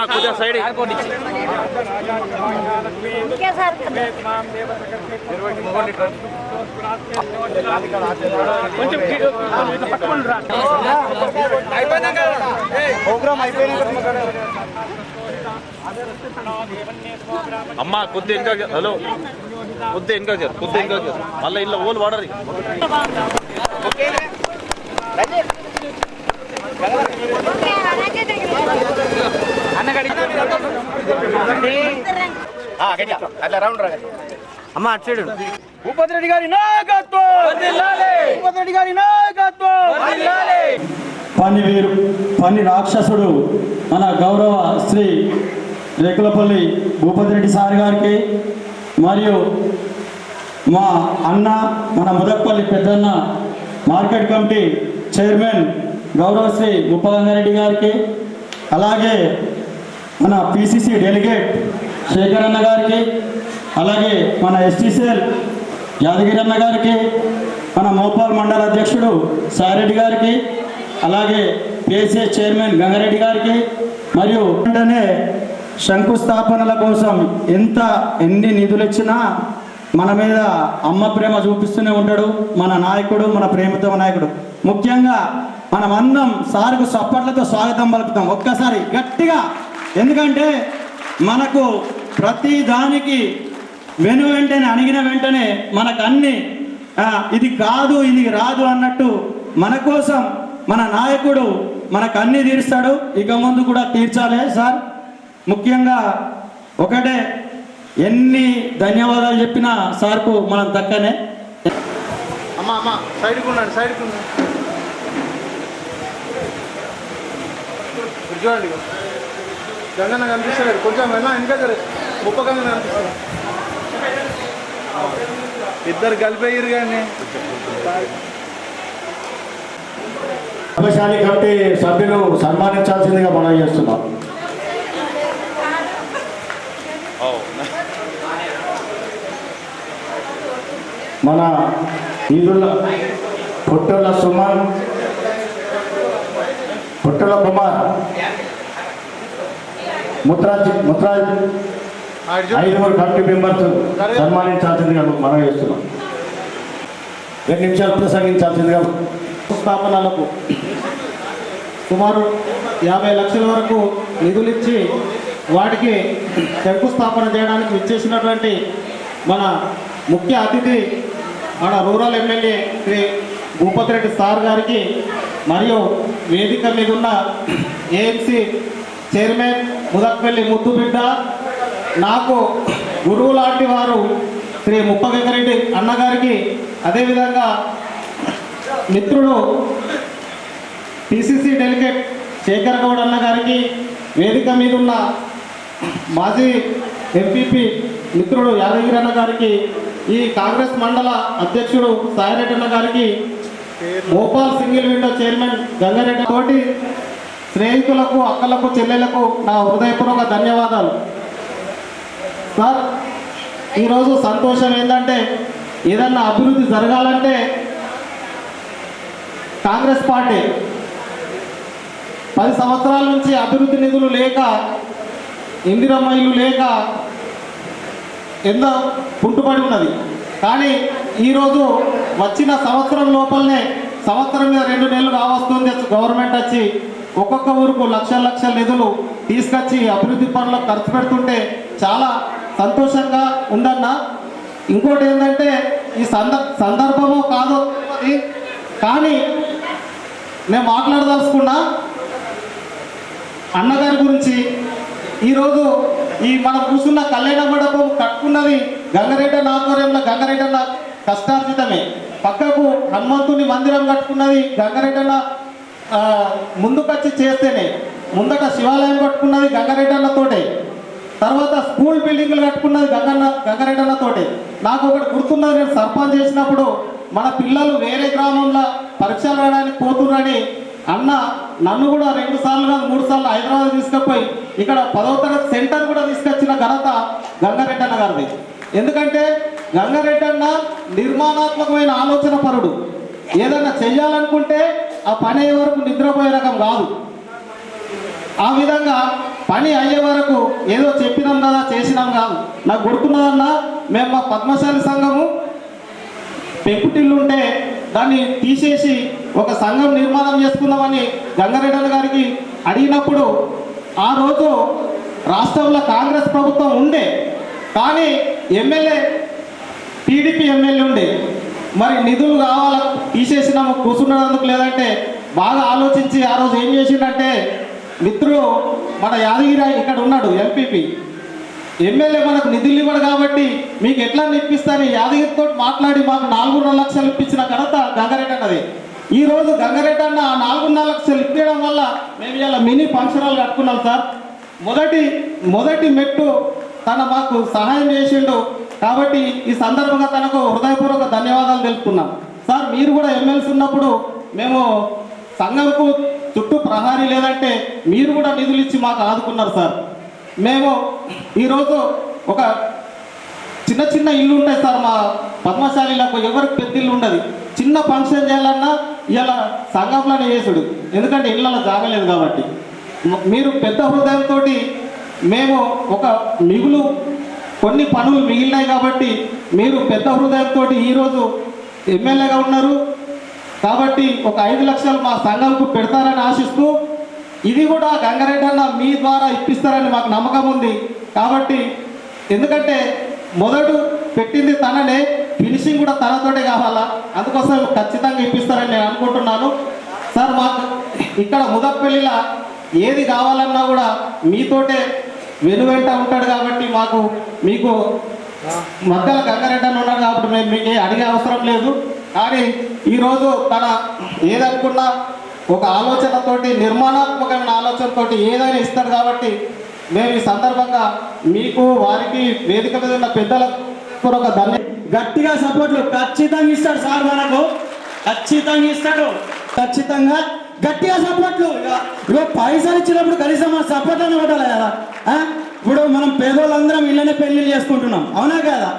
కొంచెం సైడ్ అమ్మా కొద్ది ఇంకా హలో కొద్ది ఇంకా మళ్ళీ ఇల్లు ఓలు వాడరు అమ్మా అటు సైడ్ భూపతి రెడ్డి గారి నాయకత్వం, భూపతి రెడ్డి గారి నాయకత్వం. పని రాక్షసుడు మన గౌరవ శ్రీ రేకులపల్లి భూపతి రెడ్డి సార్ గారికి మరియు మా అన్న మన ముదక్పల్లి పెద్దన్న మార్కెట్ కమిటీ చైర్మన్ గౌరవ శ్రీ ముప్పగంగారెడ్డి గారికి, అలాగే మన పిసిసి డెలిగేట్ శేఖర్ అన్న గారికి, అలాగే మన ఎస్టీసీఎల్ యాదగిరి అన్న గారికి, మన మోపాల్ మండల అధ్యక్షుడు సారెడ్డి గారికి, అలాగే పిఎస్ఏ చైర్మన్ గంగారెడ్డి గారికి, మరియు వెంటనే శంకుస్థాపనల కోసం ఎన్ని నిధులు ఇచ్చినా మన మీద అమ్మ ప్రేమ చూపిస్తూనే ఉంటాడు మన నాయకుడు, మన ప్రేమతో నాయకుడు. ముఖ్యంగా మనం అందరం సార్కు చప్పట్లతో స్వాగతం పలుకుతాం ఒక్కసారి గట్టిగా. ఎందుకంటే మనకు ప్రతి దానికి వెంటనే అడిగిన వెంటనే మనకు అన్ని ఇది కాదు ఇది రాదు అన్నట్టు మన కోసం మన నాయకుడు మనకు అన్ని తీరుస్తాడు. ఇక ముందు కూడా తీర్చాలి సార్. ముఖ్యంగా ఒకటే, ఎన్ని ధన్యవాదాలు చెప్పినా సార్కు మనం దక్కనే. అమ్మా సైడ్కు ఉన్నాడు, సైడ్కు ఉన్నాడు. చూడండి గంగన్న కనిపిస్తలేదు, కొంచెం వెళ్ళా ఇంకా ముప్ప గంగ కనిపిస్తుంది. ఇద్దరు కలిపేయరు కానీ పద్మశాలి కమిటీ సభ్యులు సన్మానించాల్సిందిగా మనం చేస్తున్నాం. మన ఈదుల పొట్టల సుమన్, పొట్టల కుమార్, ముత్రాజ్ 5 కమిటీ మెంబర్స్ సన్మానించాల్సిందిగా మనం చేస్తున్నాం. 2 నిమిషాలు ప్రసంగించాల్సిందిగా. స్థాపనలకు సుమారు 50 లక్షల వరకు నిధులిచ్చి వాటికి శంకుస్థాపన చేయడానికి విచ్చేసినటువంటి మన ముఖ్య అతిథి మన rural MLA Shri Bhupathi Reddy sir గారికి, మరియు వేదిక మీద ఉన్న ఏఎంసీ చైర్మన్ ముదక్పల్లి ముద్దుబిడ్డ, నాకు గురువు లాంటి వారు శ్రీ ముప్పగంగారెడ్డి అన్నగారికి, అదేవిధంగా మిత్రుడు పిసిసి డెలిగేట్ శేఖర్ గౌడ్ అన్న గారికి, వేదిక మీద ఉన్న మాజీ ఎంపీపీ మిత్రుడు యాదగిరి అన్న గారికి, ఈ కాంగ్రెస్ మండల అధ్యక్షుడు సాయిరెడ్డి అన్న గారికి, Bhopal single window chairman Gangareddy తోటి స్నేహితులకు, అక్కలకు, చెల్లెలకు నా హృదయపూర్వక ధన్యవాదాలు. సార్, ఈరోజు సంతోషం ఏంటంటే, ఏదన్నా అభివృద్ధి జరగాలంటే కాంగ్రెస్ పార్టీ 10 సంవత్సరాల నుంచి అభివృద్ధి నిధులు లేక, ఇందిరమ్మ ఇల్లు లేక ఎంతో కుంటుపడి ఉన్నది. కానీ ఈరోజు వచ్చిన సంవత్సరం లోపలనే, సంవత్సరం మీద 2 నెలలు కావస్తుంది గవర్నమెంట్ వచ్చి, ఒక్కొక్క ఊరుకు లక్షల లక్షల నిధులు తీసుకొచ్చి అభివృద్ధి పనులకు ఖర్చు పెడుతుంటే చాలా సంతోషంగా ఉందన్న. ఇంకోటి ఏంటంటే ఈ సందర్భమో కాదో తెలియదు, కానీ నేను మాట్లాడదలుచుకున్నా అన్నగారి గురించి. ఈరోజు ఈ మనం కూర్చున్న కళ్యాణ మండపం కట్టుకున్నది గంగారెడ్డి ఆధ్వర్యంలో, గంగారెడ్డి కష్టార్జితమే. పక్కకు హనుమంతుని మందిరం కట్టుకున్నది గంగారెడ్డి ముందుకొచ్చి చేస్తేనే. ముందట శివాలయం కట్టుకున్నది గంగారెడ్డి తర్వాత స్కూల్ బిల్డింగ్లు కట్టుకున్నది గంగారెడ్డి తోటే. నాకు ఒకటి గుర్తున్నది, నేను సర్పంచ్ చేసినప్పుడు మన పిల్లలు వేరే గ్రామంలో పరీక్షలు రాయడానికి పోతున్నారని అన్న నన్ను కూడా 2 సార్లు కాదు 3 సార్లు హైదరాబాద్ తీసుకుపోయి ఇక్కడ 10వ తరగతి సెంటర్ కూడా తీసుకొచ్చిన ఘనత గంగారెడ్డి అన్న గారిది. ఎందుకంటే గంగారెడ్డి అన్న నిర్మాణాత్మకమైన ఆలోచన పరుడు. ఏదన్నా చెయ్యాలనుకుంటే ఆ పని అయ్యే వరకు నిద్రపోయే రకం కాదు. ఆ విధంగా పని అయ్యే వరకు ఏదో చెప్పినాం కదా చేసినాం కాదు. నాకు గుర్తున్నదన్నా, మేము మా పద్మశాలి సంఘము పెంకుటిల్లు ఉంటే దాన్ని తీసేసి ఒక సంఘం నిర్మాణం చేసుకుందామని గంగారెడ్డి గారికి అడిగినప్పుడు ఆ రోజు రాష్ట్రంలో కాంగ్రెస్ ప్రభుత్వం ఉండే, కానీ ఎమ్మెల్యే టీడీపీ ఎమ్మెల్యే ఉండే. మరి నిధులు కావాలా తీసేసినాము కూర్చున్నందుకు, లేదంటే బాగా ఆలోచించి ఆ రోజు ఏం చేసిందంటే మిత్రుడు మన యాదగిరి ఇక్కడ ఉన్నాడు ఎంపీపీ ఎమ్మెల్యే, మనకు నిధులు ఇవ్వడు కాబట్టి మీకు ఎట్లా ఇప్పిస్తాను యాదగిరితో మాట్లాడి మాకు 4.5 లక్షలు ఇప్పించిన ఘనత గంగారెడ్డి అన్నది. ఈరోజు గంగారెడ్డి అన్న 4.5 లక్షలు ఇప్పించడం వల్ల మేము ఇలా మినీ ఫంక్షన్ హాల్ కట్టుకున్నాం సార్. మొదటి మెట్టు తన మాకు సహాయం చేసిండు. కాబట్టి ఈ సందర్భంగా తనకు హృదయపూర్వక ధన్యవాదాలు తెలుపుతున్నాం సార్. మీరు కూడా ఎమ్మెల్సీ ఉన్నప్పుడు మేము సంఘంకు చుట్టూ ప్రహారీ లేదంటే మీరు కూడా నిధులు ఇచ్చి మాకు ఆదుకున్నారు సార్. మేము ఈరోజు ఒక చిన్న ఇల్లు ఉంటాయి సార్ మా పద్మశాలిలకు, ఎవరికి పెద్ద ఇల్లు ఉండదు. చిన్న ఫంక్షన్ చేయాలన్నా ఇలా సంఘంలోనే చేసుడు, ఎందుకంటే ఇళ్ళలో జాగలేదు కాబట్టి. మీరు పెద్ద హృదయంతో, మేము ఒక మిగులు కొన్ని పనులు మిగిలినాయి కాబట్టి మీరు పెద్ద హృదయంతో ఈరోజు ఎమ్మెల్యేగా ఉన్నారు. కాబట్టి ఒక 5 లక్షలు మా సంఘంకు పెడతారని ఆశిస్తూ, ఇది కూడా గంగారెడ్డి అన్న మీ ద్వారా ఇప్పిస్తారని మాకు నమ్మకం ఉంది. కాబట్టి ఎందుకంటే మొదట పెట్టింది తననే, ఫినిషింగ్ కూడా తనతోటే కావాలా, అందుకోసం ఖచ్చితంగా ఇప్పిస్తారని నేను అనుకుంటున్నాను సార్. మాకు ఇక్కడ ముదప్పల్లిలో ఏది కావాలన్నా కూడా మీతోటే వెనువెంట ఉంటాడు కాబట్టి మీకు మధ్యలో గంగారెడ్డి అని ఉన్నాడు కాబట్టి మేము మీకు అడిగే అవసరం లేదు. కానీ ఈరోజు తన ఏదనుకున్నా ఒక ఆలోచనతోటి, నిర్మాణాత్మకమైన ఆలోచనతోటి ఏదైనా ఇస్తారు కాబట్టి మేము ఈ సందర్భంగా మీకు వారికి వేదిక మీద ఉన్న పెద్దలకు ఒక గట్టిగా సపోర్ట్లు ఖచ్చితంగా ఇస్తాడు సార్, మనకు ఖచ్చితంగా ఇస్తాడు. ఖచ్చితంగా గట్టిగా సపోర్ట్లు. ఇగో పైసలు ఇచ్చినప్పుడు కనీసం ఆ సపోర్ట్ అని కొట్టాలి కదా. ఇప్పుడు మనం పేదోళ్ళందరం ఇళ్ళనే పెళ్లిళ్ళు చేసుకుంటున్నాం, అవునా కదా?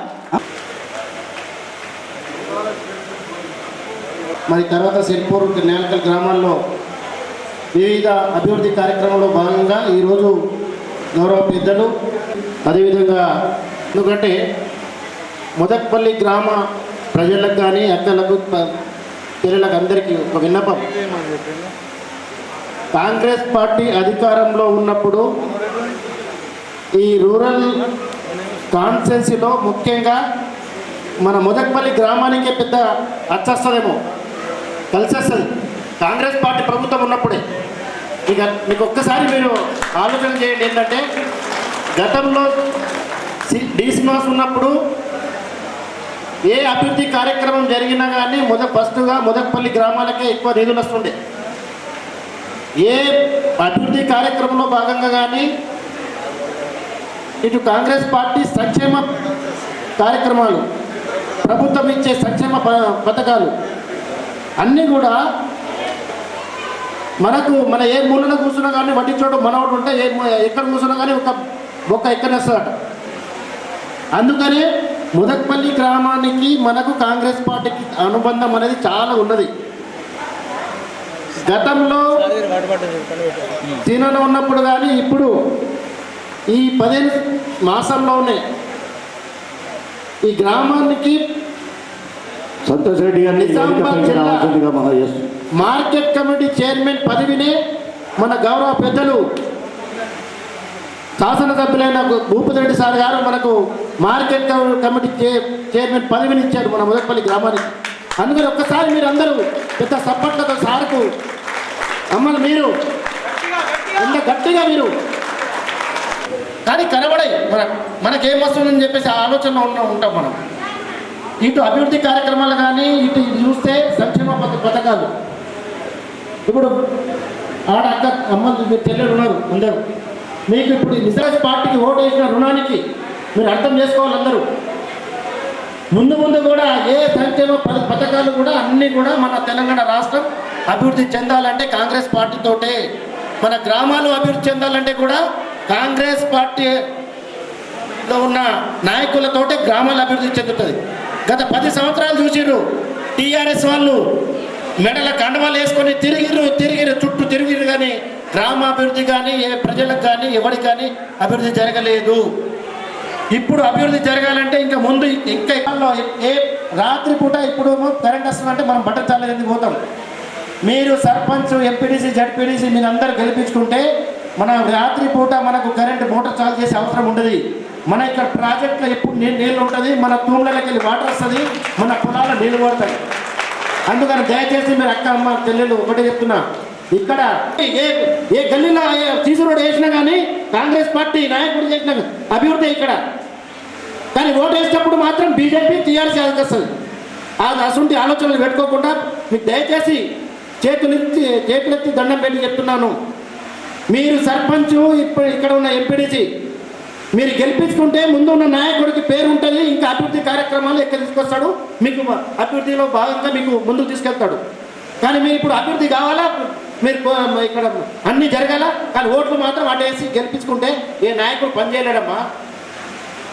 మరి తర్వాత సిర్పూర్ నేలకల్ గ్రామాల్లో వివిధ అభివృద్ధి కార్యక్రమంలో భాగంగా ఈరోజు గౌరవ పెద్దలు, అదేవిధంగా ఎందుకంటే ముదక్పల్లి గ్రామ ప్రజలకు కానీ అక్కలకు పిల్లలకు అందరికీ ఒక విన్నపం. కాంగ్రెస్ పార్టీ అధికారంలో ఉన్నప్పుడు ఈ రూరల్ కాన్స్టిట్యున్సీలో ముఖ్యంగా మన ముదక్పల్లి గ్రామానికే పెద్ద అచ్చొస్తుందేమో, కలిసి వస్తుంది కాంగ్రెస్ పార్టీ ప్రభుత్వం ఉన్నప్పుడే. ఇక మీకు ఒక్కసారి మీరు ఆలోచన చేయండి, ఏంటంటే గతంలో డీస్మాస్ ఉన్నప్పుడు ఏ అభివృద్ధి కార్యక్రమం జరిగినా కానీ ఫస్ట్గా ముదక్పల్లి గ్రామాలకే ఎక్కువ నిధులు వస్తుండే. ఏ అభివృద్ధి కార్యక్రమంలో భాగంగా కానీ ఇటు కాంగ్రెస్ పార్టీ సంక్షేమ కార్యక్రమాలు, ప్రభుత్వం ఇచ్చే సంక్షేమ పథకాలు అన్నీ కూడా మన ఏ మూలన కూర్చున్నా కానీ వడ్డించోడు మనవాడు ఉంటే ఎక్కడ కూర్చున్నా కానీ ఒక బొక్క ఎక్కనేస్తాడట. అందుకనే ముదక్పల్లి గ్రామానికి మనకు కాంగ్రెస్ పార్టీకి అనుబంధం అనేది చాలా ఉన్నది. గతంలో చీనాలో ఉన్నప్పుడు కానీ ఇప్పుడు ఈ 15 మాసంలోనే ఈ గ్రామానికి సంతోష్ రెడ్డి గారిని మార్కెట్ కమిటీ చైర్మన్ పదవిని మన గౌరవ పెద్దలు శాసనసభ్యులైన భూపతిరెడ్డి సార్ గారు మనకు మార్కెట్ కమిటీ చైర్మన్ పదవిని ఇచ్చాడు మన ముదక్పల్లి గ్రామానికి. అందుకని ఒక్కసారి మీరు అందరూ పెద్ద సప్పట్లతో సార్కు మమ్మల్ని మీరు ఎంత గట్టిగా మీరు కానీ కనబడాయి మనకేం వస్తుందని చెప్పేసి ఆ ఆలోచనలో ఉంటాం మనం. ఇటు అభివృద్ధి కార్యక్రమాలు కానీ ఇటు చూస్తే సంక్షేమ పథకాలు. ఇప్పుడు ఆడ అక్క అమ్మలు మీరు చెల్లెలు ఉన్నారు అందరూ. మీకు ఇప్పుడు నిజాజ్ పార్టీకి ఓటు వేసిన రుణానికి మీరు అర్థం చేసుకోవాలి అందరూ. ముందు కూడా ఏ సంక్షేమ పథకాలు కూడా అన్నీ కూడా మన తెలంగాణ రాష్ట్రం అభివృద్ధి చెందాలంటే కాంగ్రెస్ పార్టీతోటే, మన గ్రామాలు అభివృద్ధి చెందాలంటే కూడా కాంగ్రెస్ పార్టీలో ఉన్న నాయకులతోటే గ్రామాలు అభివృద్ధి చెందుతుంది. గత 10 సంవత్సరాలు చూసిర్రు టీఆర్ఎస్ వాళ్ళు మెడల కండవాలు వేసుకొని తిరిగిరు చుట్టూ తిరిగిరు, కానీ గ్రామాభివృద్ధి కానీ ఏ ప్రజలకు కానీ ఎవరికి కానీ అభివృద్ధి జరగలేదు. ఇప్పుడు అభివృద్ధి జరగాలంటే ఇంకా ముందు ఇంకా ఏ రాత్రిపూట ఇప్పుడు కరెంట్ వస్తుందంటే మనం బట్టలు చాలని పోతాం. మీరు సర్పంచ్ ఎంపీడీసీ జడ్పీడీసీ మీరు అందరూ గెలిపించుకుంటే మన రాత్రిపూట మనకు కరెంట్ మోటార్ చాలు చేసే అవసరం ఉండదు. మన ఇక్కడ ప్రాజెక్టులో ఎప్పుడు నీళ్ళు ఉంటుంది, మన తూములకి వెళ్ళి వాటర్ వస్తుంది, మన పొలాల్లో నీళ్ళు పడతాయి. అందుకని దయచేసి మీరు అక్క అమ్మ చెల్లెలు ఒకటే చెప్తున్నా, ఇక్కడ ఏ గల్లీలో సీసీ రోడ్ వేసినా కానీ కాంగ్రెస్ పార్టీ నాయకుడు చేసిన అభివృద్ధి ఇక్కడ. కానీ ఓటు వేసినప్పుడు మాత్రం బీజేపీ టీఆర్ఎస్ వస్తుంది. అసంటి ఆలోచనలు పెట్టుకోకుండా మీకు దయచేసి చేతులెత్తి దండం పెట్టి చెప్తున్నాను, మీరు సర్పంచ్ ఇప్పుడు ఇక్కడ ఉన్న ఎంపీడీసీ మీరు గెలిపించుకుంటే ముందు ఉన్న నాయకుడికి పేరు ఉంటుంది, ఇంకా అభివృద్ధి కార్యక్రమాలు ఎక్కడ తీసుకొస్తాడు, మీకు అభివృద్ధిలో భాగంగా మీకు ముందుకు తీసుకెళ్తాడు. కానీ మీరు ఇప్పుడు అభివృద్ధి కావాలా, మీరు ఇక్కడ అన్నీ జరగాల, కానీ ఓట్లు మాత్రం అటేసి గెలిపించుకుంటే ఏ నాయకుడు పనిచేయలేడమ్మా.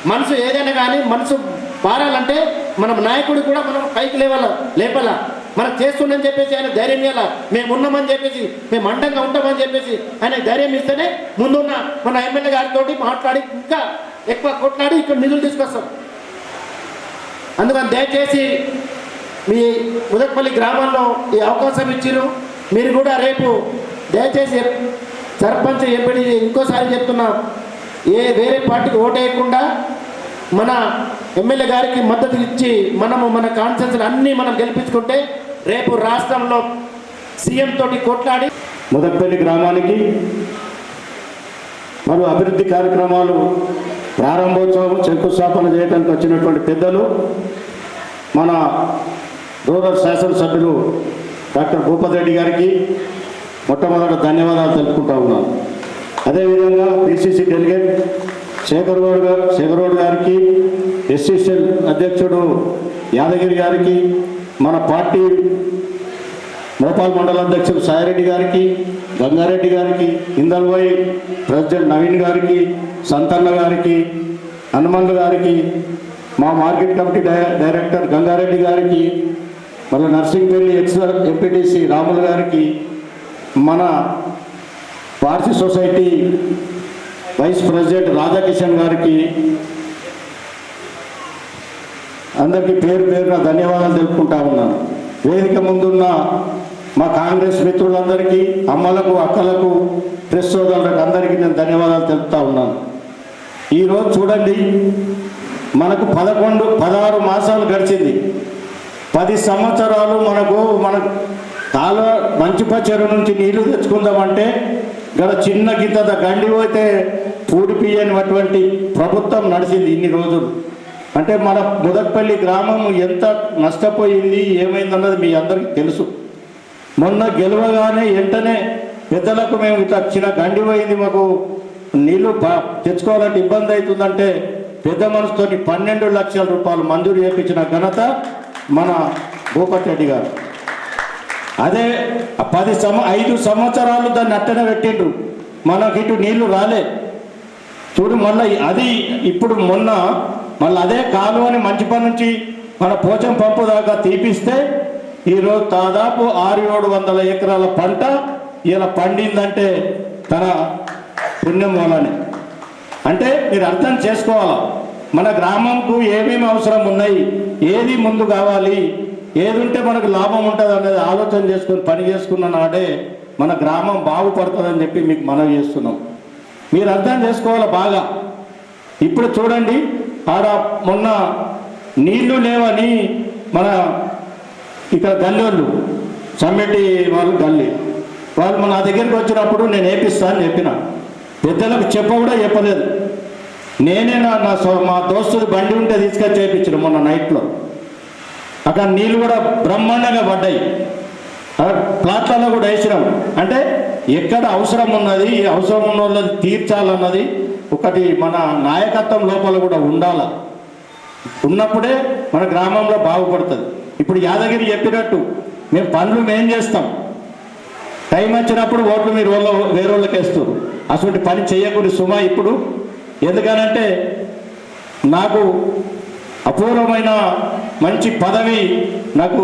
మనసు ఏదైనా కానీ మనసు పారాలంటే మనం నాయకుడు కూడా మనం పైకి లేపాల. మనం చేస్తుండని చెప్పేసి ఆయన ధైర్యం ఇవ్వాల. మేము ఉన్నామని చెప్పేసి, మేము అండంగా ఉంటామని చెప్పేసి ఆయన ధైర్యం ఇస్తేనే ముందున్న మన ఎమ్మెల్యే గారితో మాట్లాడి ఇంకా ఎక్కువ కొట్లాడి ఇక్కడ నిధులు తీసుకొస్తాం. అందుకని దయచేసి మీ ముదక్పల్లి గ్రామంలో ఈ అవకాశం ఇచ్చిరు. మీరు కూడా రేపు దయచేసి సర్పంచ్ ఎంపీ ఇంకోసారి చెప్తున్నా, వేరే పార్టీకి ఓటేయకుండా మన ఎమ్మెల్యే గారికి మద్దతు ఇచ్చి మనము మన కాన్సెన్స్లు అన్నీ మనం గెలిపించుకుంటే రేపు రాష్ట్రంలో సీఎం తోటి కొట్లాడి ముదక్పల్లి గ్రామానికి మరియు అభివృద్ధి కార్యక్రమాలు ప్రారంభోత్సవం శంకుస్థాపన చేయడానికి వచ్చినటువంటి పెద్దలు మన రూరల్ శాసనసభ్యులు డాక్టర్ భూపతిరెడ్డి గారికి మొట్టమొదట ధన్యవాదాలు తెలుపుకుంటా ఉన్నాను. అదేవిధంగా పిసిసి డెలిగేట్ శేఖర్ గౌడ్ గారికి, ఎస్సీసీఎల్ అధ్యక్షుడు యాదగిరి గారికి, మన పార్టీ మోపాల్ మండల అధ్యక్షుడు సాయిరెడ్డి గారికి, గంగారెడ్డి గారికి, ఇందల్వాయి ప్రెసిడెంట్ నవీన్ గారికి, సంతన్న గారికి, హనుమంతు గారికి, మా మార్కెట్ కమిటీ డైరెక్టర్ గంగారెడ్డి గారికి, మళ్ళీ నర్సింగ్పల్లి ఎక్స్ ఎంపీటీసీ రాములు గారికి, మన పార్సీ సొసైటీ వైస్ ప్రెసిడెంట్ రాధాకిషన్ గారికి అందరికీ పేరు పేరున ధన్యవాదాలు తెలుపుకుంటా ఉన్నాను. వేదిక ముందున్న మా కాంగ్రెస్ మిత్రులందరికీ, అమ్మలకు, అక్కలకు, ప్రెస్ సోదరులకు అందరికీ నేను ధన్యవాదాలు తెలుపుతా ఉన్నాను. ఈరోజు చూడండి, మనకు 16 మాసాలు గడిచింది. 10 సంవత్సరాలు మన కాలువ మంచిపచ్చెరు నుంచి నీళ్లు తెచ్చుకుందామంటే గడ చిన్న గింత గండి పోతే పూడిపియనటువంటి ప్రభుత్వం నడిచింది ఇన్ని రోజులు. అంటే మన ముదక్పల్లి గ్రామం ఎంత నష్టపోయింది, ఏమైందన్నది మీ అందరికీ తెలుసు. మొన్న గెలవగానే వెంటనే పెద్దలకు మేము ఇట్లా చిన్న గండి పోయింది, మాకు నీళ్లు తెచ్చుకోవాలంటే ఇబ్బంది అవుతుందంటే పెద్ద మనసుతో 12 లక్షల రూపాయలు మంజూరు చేయించిన ఘనత మన భూపతిరెడ్డి గారు. అదే 5 సంవత్సరాలు దాన్ని అట్టనే పెట్టిండ్రు, మనకి ఇటు నీళ్లు రాలే. చూడు మళ్ళీ అది ఇప్పుడు మొన్న మళ్ళీ అదే కాలువని మంచిపని నుంచి మన పోచం పంపు దాకా తీపిస్తే ఈరోజు దాదాపు 600-700 ఎకరాల పంట ఇలా పండిందంటే తన పుణ్యం వల్లనే. అంటే మీరు అర్థం చేసుకోవాలా, మన గ్రామంకు ఏమేమి అవసరం ఉన్నాయి, ఏది ముందు కావాలి, ఏది ఉంటే మనకు లాభం ఉంటుంది అనేది ఆలోచన చేసుకొని పని చేసుకున్న నాడే మన గ్రామం బాగుపడుతుందని చెప్పి మీకు మనవి చేస్తున్నాం. మీరు అర్థం చేసుకోవాలి బాగా. ఇప్పుడు చూడండి, ఆడ మొన్న నీళ్లు లేవని మన ఇక్కడ గల్లోళ్ళు సమ్మెటి వాళ్ళు వాళ్ళు మన దగ్గరికి వచ్చినప్పుడు నేను వేపిస్తా అని చెప్పిన. పెద్దలకు కూడా చెప్పలేదు. నేనే మా దోస్తుడు బండి ఉంటే తీసుకొచ్చి చేయించిన మొన్న నైట్లో. అక్కడ నీళ్ళు కూడా బ్రహ్మాండంగా పడ్డాయి. ప్లాట్లలో కూడా వేసినాం. అంటే ఎక్కడ అవసరం ఉన్నది, అవసరం ఉన్న వాళ్ళది తీర్చాలన్నది ఒకటి మన నాయకత్వం లోపల కూడా ఉండాల. ఉన్నప్పుడే మన గ్రామంలో బాగుపడుతుంది. ఇప్పుడు యాదగిరి చెప్పినట్టు మేము పనులు మేం చేస్తాం. టైం వచ్చినప్పుడు ఓట్లు మీరు వేరే వాళ్ళకి వేస్తారు. అటువంటి పని చేయకూడదు సుమా ఇప్పుడు. ఎందుకనంటే నాకు అపూర్వమైన మంచి పదవి నాకు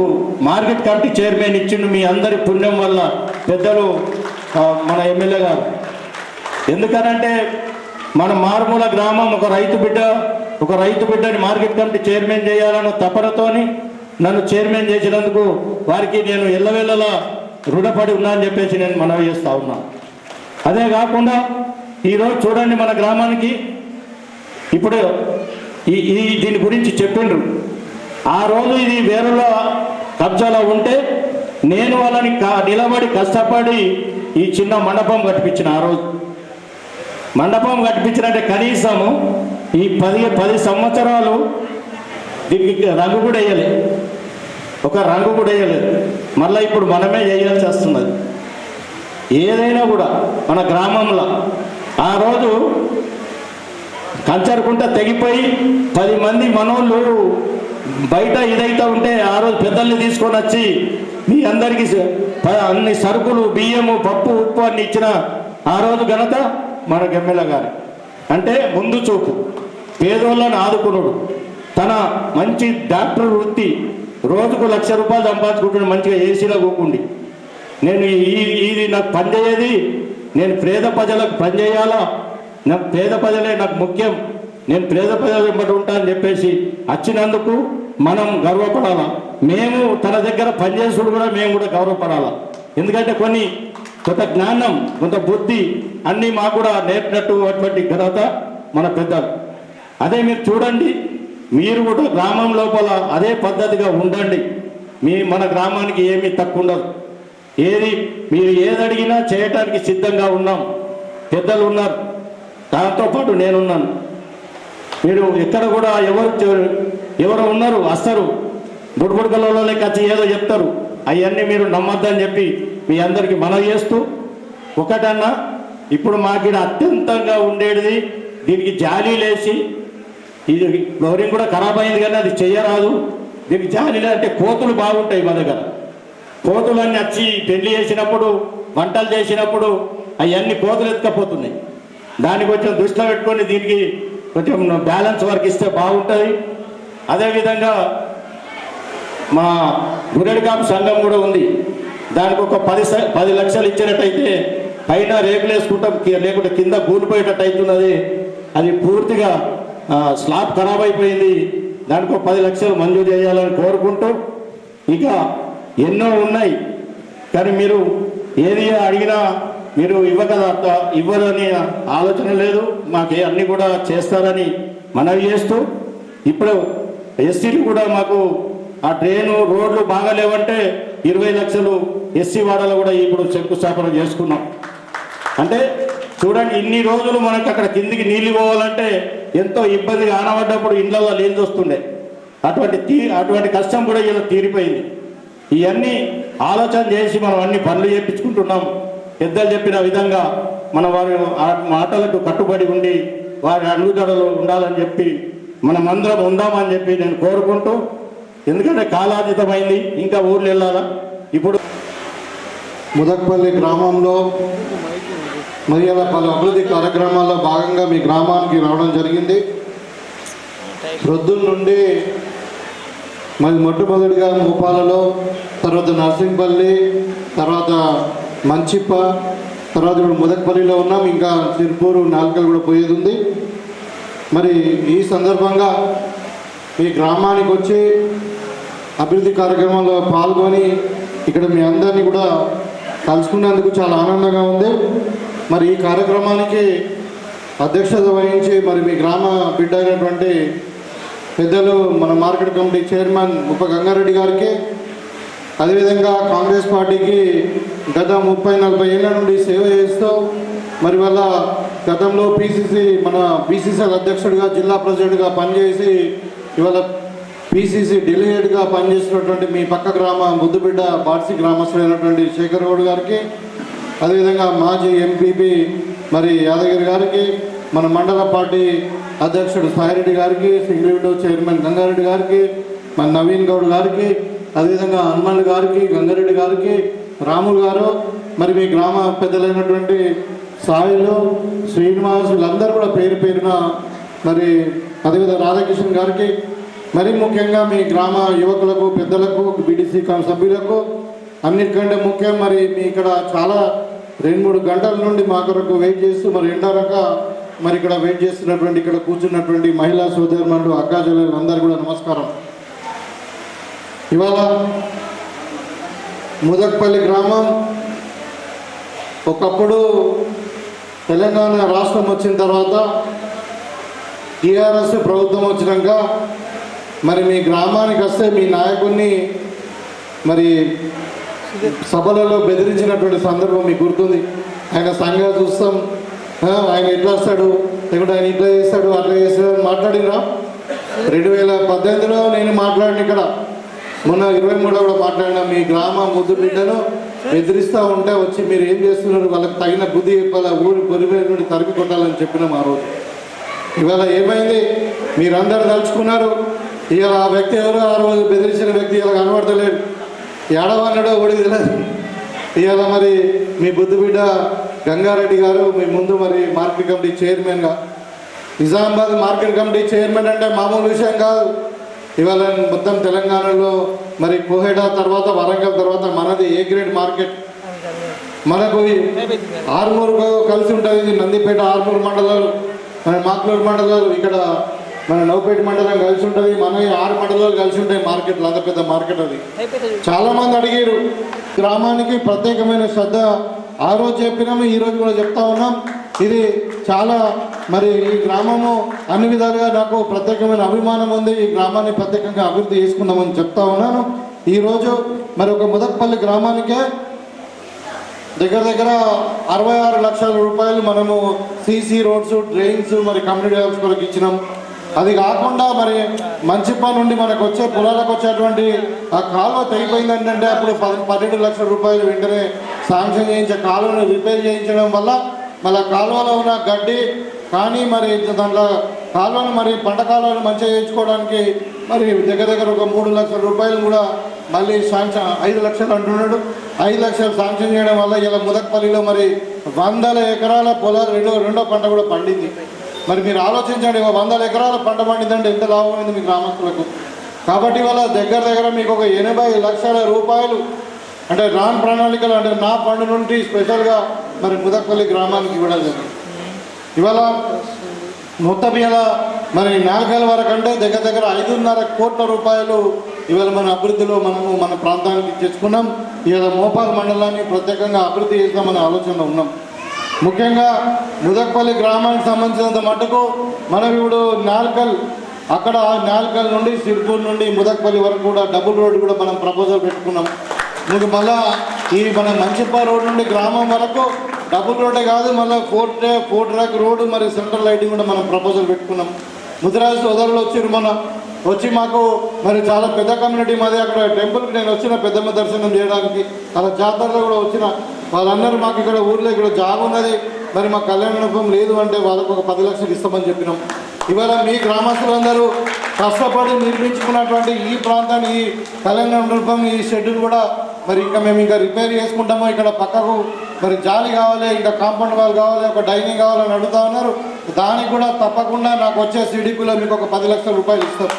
మార్కెట్ కమిటీ చైర్మన్ ఇచ్చిండు మీ అందరి పుణ్యం వల్ల పెద్దలు మన ఎమ్మెల్యే గారు. ఎందుకనంటే మన మారుమూల గ్రామం ఒక రైతు బిడ్డని మార్కెట్ కమిటీ చైర్మన్ చేయాలన్న తపనతోని నన్ను చైర్మన్ చేసినందుకు వారికి నేను ఎల్లవేళలా రుణపడి ఉన్నా అని చెప్పేసి నేను మనవి చేస్తా ఉన్నా. అదే కాకుండా ఈరోజు చూడండి మన గ్రామానికి ఇప్పుడు దీని గురించి చెప్పిండ్రు. ఆ రోజు ఇది వేరేల కబ్జాలో ఉంటే నేను వాళ్ళని నిలబడి కష్టపడి ఈ చిన్న మండపం కట్టించిన. ఆ రోజు మండపం కట్టించినంటే కనీసము ఈ 10 సంవత్సరాలు దీనికి రంగు కూడా వేయలేదు. ఒక రంగు కూడా వేయలేదు. మళ్ళీ ఇప్పుడు మనమే చేయాల్సి వస్తున్నది. ఏదైనా కూడా మన గ్రామంలో ఆ రోజు కంచరకుంట తెగిపోయి 10 మంది మనోళ్ళు బయట ఇదైతే ఉంటే ఆ రోజు పెద్దల్ని తీసుకొని వచ్చి మీ అందరికీ అన్ని సరుకులు బియ్యము పప్పు ఉప్పు అన్ని ఇచ్చిన ఆ రోజు ఘనత మన ఎమ్మెల్యే గారు. అంటే ముందు చూపు, పేదోళ్ళని ఆదుకున్నాడు. తన మంచి డాక్టర్ వృత్తి రోజుకు ₹1,00,000 సంపాదించుకుంటున్నాడు. మంచిగా ఏసీలో కూకుండి నేను ఇది నాకు పనిచేయేది, నేను పేద ప్రజలకు పనిచేయాలా, నాకు పేద ప్రజలే నాకు ముఖ్యం, నేను పేద ప్రజలు వెంబడి ఉంటా అని చెప్పేసి వచ్చినందుకు మనం గర్వపడాలా. మేము తన దగ్గర పనిచేసుడు కూడా మేము కూడా గౌరవపడాలా. ఎందుకంటే కొంత జ్ఞానం కొంత బుద్ధి అన్నీ మాకు కూడా నేర్పినట్టు అటువంటి ఘనత మన పెద్దలు. అదే మీరు చూడండి, మీరు కూడా గ్రామం లోపల అదే పద్ధతిగా ఉండండి. మన గ్రామానికి ఏమీ తక్కువ ఉండదు. మీరు ఏది అడిగినా చేయటానికి సిద్ధంగా ఉన్నాం. పెద్దలు ఉన్నారు, దాంతోపాటు నేనున్నాను. మీరు ఎక్కడ కూడా ఎవరు ఉన్నారు వస్తారు, బుడబుడకలలోకి వచ్చి ఏదో చెప్తారు. అవన్నీ మీరు నమ్మద్దని చెప్పి మీ అందరికీ మనవి చేస్తూ, ఒకటన్నా ఇప్పుడు మాకు అత్యంతంగా ఉండేది దీనికి జాలీ లేచి, ఇది ఫ్లోరింగ్ కూడా ఖరాబ్ అయింది కానీ అది చెయ్యరాదు. దీనికి జాలీలే అంటే కోతులు బాగుంటాయి మా దగ్గర. కోతులన్నీ వచ్చి పెళ్లి చేసినప్పుడు వంటలు చేసినప్పుడు అవన్నీ కోతులు ఎత్తుకపోతున్నాయి. దాన్ని కొంచెం దృష్టిలో పెట్టుకొని దీనికి కొంచెం బ్యాలెన్స్ వర్క్ ఇస్తే బాగుంటుంది. అదేవిధంగా మా గురెడికాపు సంఘం కూడా ఉంది. దానికి ఒక 10 లక్షలు ఇచ్చినట్టయితే పైన రేకులు వేసుకుంటాం, లేకుంటే కింద కూలిపోయేటట్టు అవుతున్నది. అది పూర్తిగా స్లాబ్ ఖరాబ్ అయిపోయింది. దానికి ఒక 10 లక్షలు మంజూరు చేయాలని కోరుకుంటూ, ఇక ఎన్నో ఉన్నాయి కానీ మీరు ఏది అడిగినా మీరు ఇవ్వరని ఆలోచన లేదు. మాకు అన్నీ కూడా చేస్తారని మనవి చేస్తూ, ఇప్పుడు ఎస్సీలు కూడా మాకు ఆ డ్రైను రోడ్లు బాగాలేవంటే 20 లక్షలు ఎస్సీ వాడలు కూడా ఇప్పుడు శంకుస్థాపన చేసుకున్నాం. అంటే చూడండి, ఇన్ని రోజులు మనకి అక్కడ కిందికి నీళ్ళు పోవాలంటే ఎంతో ఇబ్బందిగా ఆనబడ్డప్పుడు ఇళ్లలో నీళ్ళు వస్తుండే. అటువంటి కష్టం కూడా ఇలా తీరిపోయింది. ఇవన్నీ ఆలోచన చేసి మనం అన్ని పనులు చేయించుకుంటున్నాం. పెద్దలు చెప్పిన విధంగా మన వారి మాటలకు కట్టుబడి ఉండి వారి అడుగుజాడలు ఉండాలని చెప్పి మనమందరం ఉందామని చెప్పి నేను కోరుకుంటూ, ఎందుకంటే కాలాతీతమైంది, ఇంకా ఊర్లు వెళ్ళాలా. ఇప్పుడు ముదక్పల్లి గ్రామంలో మరి అలా పలు అభివృద్ధి కార్యక్రమాల్లో భాగంగా మీ గ్రామానికి రావడం జరిగింది. ప్రొద్దుల నుండి మరి మొట్టమొదటిగా మూపాలలో, తర్వాత నర్సింగ్పల్లి, తర్వాత మంచిప్ప, తర్వాత ఇప్పుడు ముదక్పల్లిలో ఉన్నాం. ఇంకా తిరుపూరు, నాల్కల్ కూడా పోయేది ఉంది. మరి ఈ సందర్భంగా మీ గ్రామానికి వచ్చి అభివృద్ధి కార్యక్రమాల్లో పాల్గొని ఇక్కడ మీ అందరినీ కూడా కలుసుకున్నందుకు చాలా ఆనందంగా ఉంది. మరి ఈ కార్యక్రమానికి అధ్యక్షత వహించి మరి మీ గ్రామ బిడ్డ అయినటువంటి పెద్దలు మన మార్కెట్ కమిటీ చైర్మన్ ఉప గంగారెడ్డి గారికి, అదేవిధంగా కాంగ్రెస్ పార్టీకి గత 30-40 ఏళ్ళ నుండి సేవ చేస్తూ మరి వాళ్ళ గతంలో మన బీసీసీఎల్ అధ్యక్షుడిగా జిల్లా ప్రెసిడెంట్గా పనిచేసి ఇవాళ పీసీసీ డెలిగేట్గా పనిచేసినటువంటి మీ పక్క గ్రామ ముద్దుబిడ్డ బార్సీ గ్రామస్తుడైనటువంటి శేఖర్ గౌడ్ గారికి, అదేవిధంగా మాజీ ఎంపీపీ మరి యాదగిరి గారికి, మన మండల పార్టీ అధ్యక్షుడు సాయిరెడ్డి గారికి, సింగిల్ విండో చైర్మన్ గంగారెడ్డి గారికి, మన నవీన్ గౌడ్ గారికి, అదేవిధంగా హనుమంత్ గారికి, గంగారెడ్డి గారికి, రాములు గారు, మరి మీ గ్రామ పెద్దలైనటువంటి సాయిలు, శ్రీనివాస్, వీళ్ళందరూ కూడా పేరు పేరున మరి అదేవిధంగా రాధాకృష్ణ గారికి, మరి ముఖ్యంగా మీ గ్రామ యువకులకు, పెద్దలకు, బీడీసీ సభ్యులకు, అన్నిటికంటే ముఖ్యం మరి మీ ఇక్కడ చాలా 2-3 గంటల నుండి మా కొరకు వెయిట్ చేస్తూ మరి ఎండారక మరి ఇక్కడ వెయిట్ చేస్తున్నటువంటి ఇక్కడ కూర్చున్నటువంటి మహిళా సోదరులు, అక్కా చెల్లెలు అందరూ కూడా నమస్కారం. ఇవాళ ముదక్పల్లి గ్రామం ఒకప్పుడు తెలంగాణ రాష్ట్రం వచ్చిన తర్వాత టీఆర్ఎస్ ప్రభుత్వం వచ్చినాక మరి మీ గ్రామానికి వస్తే మీ నాయకుడిని మరి సభలలో బెదిరించినటువంటి సందర్భం మీకు గుర్తుంది. ఆయన సంగతి చూస్తాం, ఆయన ఎట్లా వస్తాడు, లేకుంటే ఆయన ఇట్లా చేస్తాడు, అట్లా చేస్తాడు అని మాట్లాడినా. 2018లో నేను మాట్లాడిన ఇక్కడ, మొన్న 23లో కూడా మాట్లాడినా. మీ గ్రామ ముద్దు బిడ్డను బెదిరిస్తూ ఉంటే వచ్చి మీరు ఏం చేస్తున్నారు, వాళ్ళకి తగిన బుద్ధి చెప్పాలి, ఊరి పొరిమేర నుండి తరిమి కొట్టాలని చెప్పినాం ఆ రోజు. ఇవాళ ఏమైంది, మీరందరూ తలుచుకున్నారు. ఇవాళ ఆ వ్యక్తి ఎవరు, ఆ రోజు బెదిరించిన వ్యక్తి ఇలా కనబడతలేడు, ఏడవన్నాడో ఓడి తెలియదు. ఇవాళ మరి మీ బుద్ధి బిడ్డ గంగారెడ్డి గారు మీ ముందు మరి మార్కెట్ కమిటీ చైర్మన్గా, నిజామాబాద్ మార్కెట్ కమిటీ చైర్మన్ అంటే మామూలు విషయం కాదు. ఇవాళ మొత్తం తెలంగాణలో మరి కోహెడా తర్వాత, వరంగల్ తర్వాత మనది ఏ గ్రేడ్ మార్కెట్. మనకు ఆర్మూరు కలిసి ఉంటుంది, నందిపేట ఆర్మూరు మండలాలు, మన మాక్లూరు మండలాలు, ఇక్కడ మన నౌపేట మండలం కలిసి ఉంటుంది, మన 6 మండలాలు కలిసి ఉంటాయి మార్కెట్లు. అంత పెద్ద మార్కెట్ అది. చాలామంది అడిగారు. గ్రామానికి ప్రత్యేకమైన శ్రద్ధ ఆ రోజు చెప్పినాము, ఈరోజు కూడా చెప్తా ఉన్నాం. ఇది చాలా మరి ఈ గ్రామము అన్ని విధాలుగా నాకు ప్రత్యేకమైన అభిమానం ఉంది. ఈ గ్రామాన్ని ప్రత్యేకంగా అభివృద్ధి చేసుకుందామని చెప్తా ఉన్నాను. ఈరోజు మరి ఒక ముదక్పల్లి గ్రామానికే దగ్గర 66 లక్షల రూపాయలు మనము సీసీ రోడ్స్, డ్రైన్స్, మరి కమ్యూనిటీ హాల్స్ కొరకు ఇచ్చినాం. అది కాకుండా మరి మంచిప్ప నుండి మనకు వచ్చే పొలాలకు వచ్చేటువంటి ఆ కాలువ తెగిపోయింది అంటే అప్పుడు 12 లక్షల రూపాయలు వెంటనే శాంక్షన్ చేయించే కాలువను రిపేర్ చేయించడం వల్ల మళ్ళీ కాలువలో ఉన్న గడ్డి కానీ మరి దాంట్లో కాలువను మరి పంట కాలువను మంచిగా చేయించుకోవడానికి మరి దగ్గర ఒక 3 లక్షల రూపాయలు కూడా మళ్ళీ శాంక్షన్, 5 లక్షలు అంటున్నాడు. 5 లక్షలు శాంక్షన్ చేయడం వల్ల ఇలా ముదక్పల్లిలో మరి 100 ఎకరాల పొలాలు రెండో పంట కూడా పండింది. మరి మీరు ఆలోచించండి, 100 ఎకరాల పంట పండిందంటే ఎంత లాభం అయింది మీ గ్రామస్తులకు. కాబట్టి వాళ్ళ దగ్గర మీకు ఒక 80 లక్షల రూపాయలు అంటే రాన్ ప్రణాళికలు అంటే నా ఫండ్ నుండి స్పెషల్గా మరి ముదక్పల్లి గ్రామానికి ఇవ్వడం జరిగింది. ఇవాళ మొత్తం ఇలా మరి 4 వరకు అంటే దగ్గర 5.5 కోట్ల రూపాయలు ఇవాళ మన అభివృద్ధిలో మన ప్రాంతానికి తెచ్చుకున్నాం. ఇవాళ మోపాల్ మండలాన్ని ప్రత్యేకంగా అభివృద్ధి చేద్దామనే ఆలోచనలో ఉన్నాం. ముఖ్యంగా ముదక్పల్లి గ్రామానికి సంబంధించినంత మటుకు మనం ఇప్పుడు నాల్కల్, అక్కడ నాల్కల్ నుండి సిర్పూర్ నుండి ముదక్పల్లి వరకు కూడా డబుల్ రోడ్డు కూడా మనం ప్రపోజల్ పెట్టుకున్నాం. మీకు మళ్ళా ఈ మన మంచిప్ప రోడ్ నుండి గ్రామం వరకు డబుల్ రోడ్డే కాదు, మళ్ళీ 4 ట్రాక్ రోడ్డు మరి సెంట్రల్ లైటింగ్ కూడా మనం ప్రపోజల్ పెట్టుకున్నాం. ముదిరాజు సోదరులు వచ్చి మాకు మరి చాలా పెద్ద కమ్యూనిటీ మాది. అక్కడ టెంపుల్కి నేను వచ్చిన పెద్దమ్మ దర్శనం చేయడానికి, అలా జాతరలో కూడా వచ్చిన వాళ్ళందరూ మాకు ఇక్కడ ఊర్లో ఇక్కడ జాబ్ ఉన్నది, మరి మాకు కళ్యాణ మండపం లేదు అంటే వాళ్ళకు ఒక 10 లక్షలు ఇస్తామని చెప్పినాం. ఇవాళ మీ గ్రామస్తులందరూ కష్టపడి నిర్మించుకున్నటువంటి ఈ ప్రాంతాన్ని, ఈ కళ్యాణ మండపం, ఈ షెడ్యూల్ కూడా మరి మేము ఇంకా రిపేర్ చేసుకుంటాము. ఇక్కడ పక్కకు మరి జాలి కావాలి, ఇంకా కాంపౌండ్ వాల్ కావాలి, ఒక డైనింగ్ కావాలని అడుగుతా ఉన్నారు. దానికి కూడా తప్పకుండా నాకు వచ్చే సిడిపిలో మీకు ఒక 10 లక్షల రూపాయలు ఇస్తాం.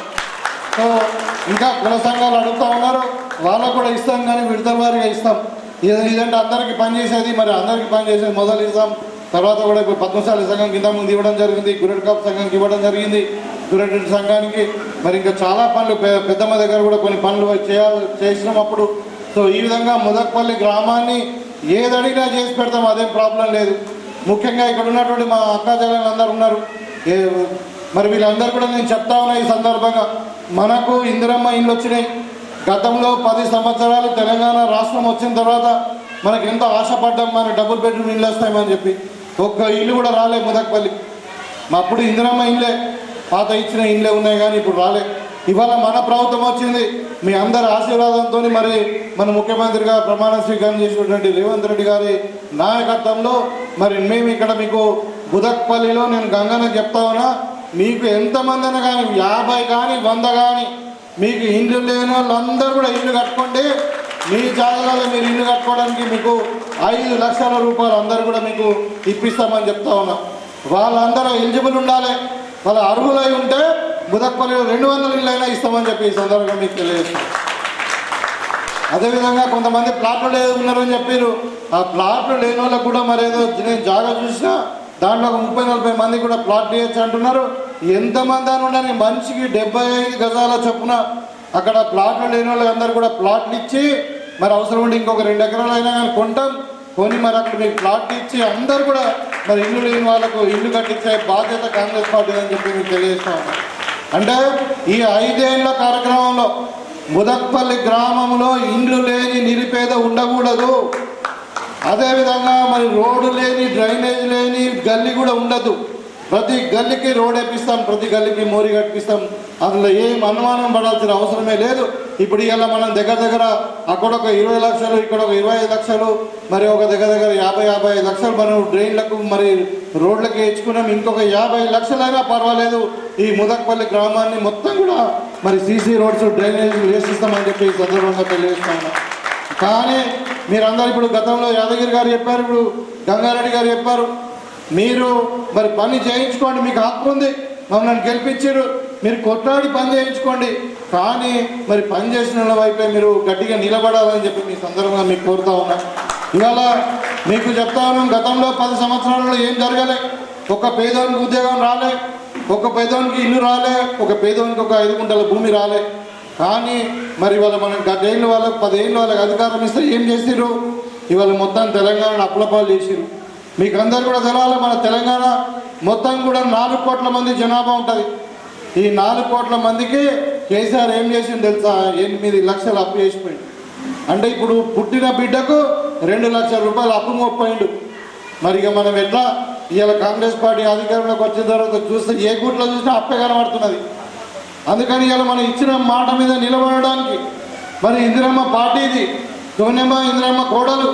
సో ఇంకా కుల సంఘాలు అడుగుతూ ఉన్నారు, వాళ్ళకు కూడా ఇస్తాం, కానీ విడతల వారీగా ఇస్తాం. ఇదంటే అందరికీ పనిచేసేది, మరి అందరికీ పనిచేసేది మొదలు ఇస్తాం. తర్వాత కూడా ఇప్పుడు పద్మశాలి సంఘం కింద ముందు ఇవ్వడం జరిగింది, గురెడ్కాప్ సంఘానికి ఇవ్వడం జరిగింది, గురెడ్డి సంఘానికి మరి ఇంకా చాలా పనులు పెద్దమ్మ దగ్గర కూడా కొన్ని పనులు చేసినాం అప్పుడు. సో ఈ విధంగా ముదక్పల్లి గ్రామాన్ని ఏది అడిగినా చేసి పెడతాం, అదేం ప్రాబ్లం లేదు. ముఖ్యంగా ఇక్కడ ఉన్నటువంటి మా అక్కాచెల్లెలు అందరూ ఉన్నారు. మరి వీళ్ళందరూ కూడా నేను చెప్తా ఉన్నా ఈ సందర్భంగా, మనకు ఇందిరమ్మ ఇండ్లు వచ్చినాయి. గతంలో 10 సంవత్సరాలు తెలంగాణ రాష్ట్రం వచ్చిన తర్వాత మనకు ఎంతో ఆశపడ్డాం, మనకు డబుల్ బెడ్రూమ్ ఇల్లు వస్తాయని చెప్పి. ఒక్క ఇల్లు కూడా రాలే ముదక్పల్లి. అప్పుడు ఇందిరమ్మ ఇండ్లే, పాత ఇచ్చిన ఇండ్లే ఉన్నాయి కానీ ఇప్పుడు రాలే. ఇవాళ మన ప్రభుత్వం వచ్చింది, మీ అందరి ఆశీర్వాదంతో మరి మన ముఖ్యమంత్రిగా ప్రమాణ స్వీకారం చేసినటువంటి రేవంత్ రెడ్డి గారి నాయకత్వంలో మరి మేము ఇక్కడ మీకు ముదక్పల్లిలో నేను గంగన్నకు చెప్తా ఉన్నా, మీకు ఎంతమంది అయినా కానీ 50 కానీ 100 కానీ మీకు ఇండ్లు లేని వాళ్ళందరూ కూడా ఇల్లు కట్టుకోండి. మీ జాగాలో మీరు ఇల్లు కట్టుకోవడానికి మీకు 5 లక్షల రూపాయలు అందరూ కూడా మీకు ఇప్పిస్తామని చెప్తా ఉన్నా. వాళ్ళందరూ ఎలిజిబుల్ ఉండాలి, వాళ్ళ అర్హులై ఉంటే ముదక్పల్లిలో 200 ఇళ్ళు అయినా ఇస్తామని చెప్పి ఈ సందర్భంగా మీకు తెలియజేస్తాం. అదేవిధంగా కొంతమంది ప్లాట్లు లేదు ఉన్నారని చెప్పారు. ఆ ప్లాట్లు లేని వాళ్ళకు కూడా మరేదో నేను జాగా చూసినా దాంట్లో ఒక 30-40 మంది కూడా ప్లాట్ చేయొచ్చు అంటున్నారు. ఎంతమంది అని ఉండని మనిషికి 75 గజాల చొప్పున అక్కడ ప్లాట్లు లేని వాళ్ళకి అందరూ కూడా ప్లాట్లు ఇచ్చి మరి అవసరం ఉండి ఇంకొక 2 ఎకరాలు అయినా కానీ కొంటాం, కొని మరి అక్కడ మీకు ప్లాట్లు ఇచ్చి అందరూ కూడా మరి ఇల్లు లేని వాళ్ళకు ఇల్లు కట్టించే బాధ్యత కాంగ్రెస్ పార్టీ అని చెప్పి మీకు తెలియజేస్తా ఉన్నాం. అంటే ఈ 5 ఏళ్ల కార్యక్రమంలో ముదక్పల్లి గ్రామంలో ఇండ్లు లేని నిరుపేద ఉండకూడదు. అదేవిధంగా మరి రోడ్డు లేని, డ్రైనేజ్ లేని గల్లీ కూడా ఉండదు. ప్రతి గల్లీకి రోడ్ వేపిస్తాం, ప్రతి గల్లీకి మోరి కట్టిస్తాం. అందులో ఏం అనుమానం పడాల్సిన అవసరమే లేదు. ఇప్పుడు ఇలా మనం దగ్గర అక్కడ ఒక 20 లక్షలు, ఇక్కడ ఒక 25 లక్షలు, మరి ఒక దగ్గర 50-55 లక్షలు మనం డ్రైన్లకు మరి రోడ్లకి ఇచ్చుకున్నాం. ఇంకొక 50 లక్షలైనా పర్వాలేదు, ఈ ముదక్పల్లి గ్రామాన్ని మొత్తం కూడా మరి సీసీ రోడ్స్, డ్రైనేజ్ వేసిస్తామని చెప్పి ఈ సందర్భంగా తెలియజేస్తాను. కానీ మీరందరూ ఇప్పుడు గతంలో యాదగిరి గారు చెప్పారు, ఇప్పుడు గంగారెడ్డి గారు చెప్పారు, మీరు మరి పని చేయించుకోండి, మీకు హక్కు ఉంది, మమ్మల్ని గెలిపించారు, మీరు కొట్లాడి పని చేయించుకోండి. కానీ మరి పని చేసిన వైపే మీరు గట్టిగా నిలబడాలని చెప్పి మీ సందర్భంగా మీకు కోరుతా ఉన్నా. ఇవాళ మీకు చెప్తా ఉన్నాం, గతంలో 10 సంవత్సరాలలో ఏం జరగలే. ఒక పేదవానికి ఉద్యోగం రాలే, ఒక పేదవానికి ఇల్లు రాలే, ఒక పేదవానికి ఒక 5 గుంటల భూమి రాలే. కానీ మరి ఇవాళ మనం 10 ఏళ్ళు వాళ్ళకి 10 ఏళ్ళు వాళ్ళకి అధికారం ఇస్తే ఏం చేసిరు? ఇవాళ మొత్తం తెలంగాణ అప్పులపాలు చేసిరు. మీకు అందరు కూడా తెలవాలి, మన తెలంగాణ మొత్తం కూడా 4 కోట్ల మంది జనాభా ఉంటుంది. ఈ 4 కోట్ల మందికి కేసీఆర్ ఏం చేసింది తెలుసా? 8 లక్షలు అప్పు చేసిపోయింది. అంటే ఇప్పుడు పుట్టిన బిడ్డకు 2 లక్షల రూపాయలు అప్పు మోపోయిండు. మరి ఇక మనం ఎట్లా ఇవాళ కాంగ్రెస్ పార్టీ అధికారంలోకి వచ్చిన తర్వాత చూస్తే ఏ గుట్లో చూసినా అప్పే కనబడుతున్నది. అందుకని ఇవాళ మనం ఇచ్చిన మాట మీద నిలబడడానికి మరి ఇందిరమ్మ పార్టీది, సోనియమ్మ ఇందిరమ్మ కోడలు